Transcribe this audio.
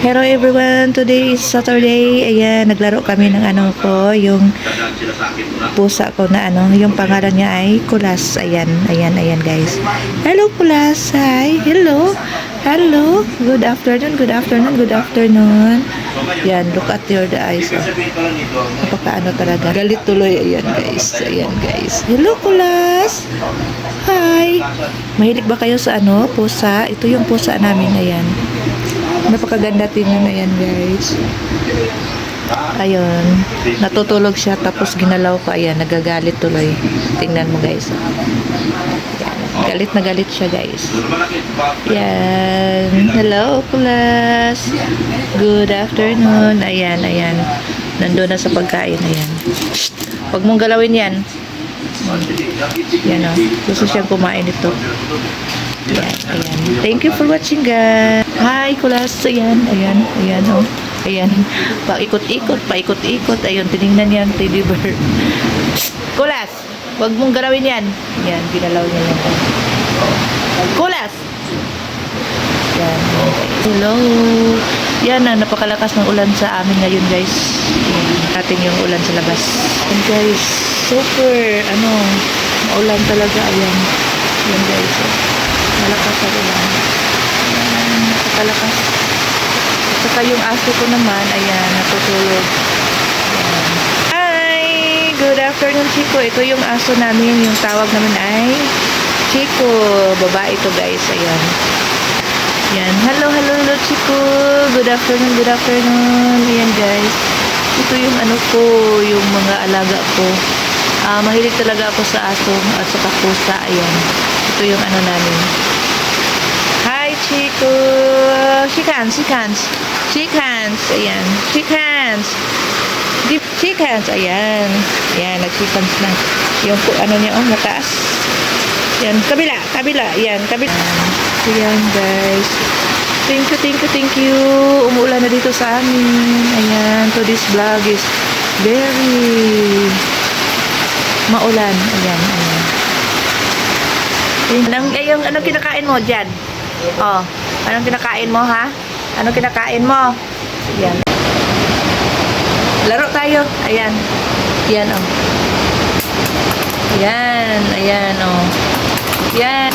Hello everyone, today is Saturday. Ayan, naglaro kami ng yung pusa ko na yung pangalan niya ay Kulas. Ayan guys. Hello Kulas, hi. Hello. Hello. Good afternoon, good afternoon, good afternoon. Yan, look at your eyes. Napaka talaga. Galit tuloy. Ayan guys. Hello Kulas. Hi. Mahilig ba kayo sa pusa? Ito yung pusa namin, ayan. Napakaganda tingnan, ayan guys. Ayun, natutulog siya tapos ginalaw ko, ayan, nagagalit tuloy. Tingnan mo guys. Galit na galit siya guys. Yan. Hello Kulas. Good afternoon. Ayan. Nandun na sa pagkain, ayan. Shh, huwag mong galawin yan. Yan o. Gusto siyang kumain ito. Ayan. Thank you for watching guys. Hi Kulas. Ayan o. Ayan. Paikot-ikot. Ayun, tinignan yan, teddy bear. Kulas, huwag mong galawin yan. Yan, ginalaw niya yan. Kulas. Yan. Hello. Yan na, napakalakas ng ulan sa amin ngayon guys. Ating yung ulan sa labas. And guys, super, maulan talaga. Ayan. Yan guys. Malakas ang ulan. Ayan, napakalakas. At saka yung aso ko naman, ayan, natutulog. Ayan. Hi! Good afternoon, Chico. Ito yung aso namin. Yung tawag namin ay Chico. Babae ito guys. Ayan. Yan. Hello, Chico. Good afternoon. Ayan guys. Ito yung yung mga alaga ko. Mahilig talaga ako sa aso at saka pusa. Ayan. Ito yung namin. Hi, Chico. Shake hands. Ayan. Shake hands. Ayan. Ayan, nag-shake hands na. Yung niya, mataas. Ayan, kabila. Ayan, kabila. Ayan, guys. Thank you. Umuulan na dito sa amin. Ayan, this vlog is very maulan. Ayan. Anong kinakain mo dyan? Oh, anong kinakain mo, ha? Anong kinakain mo? Ayan. Laro tayo. Ayan. Ayan, oh. Ayan, oh. Ayan.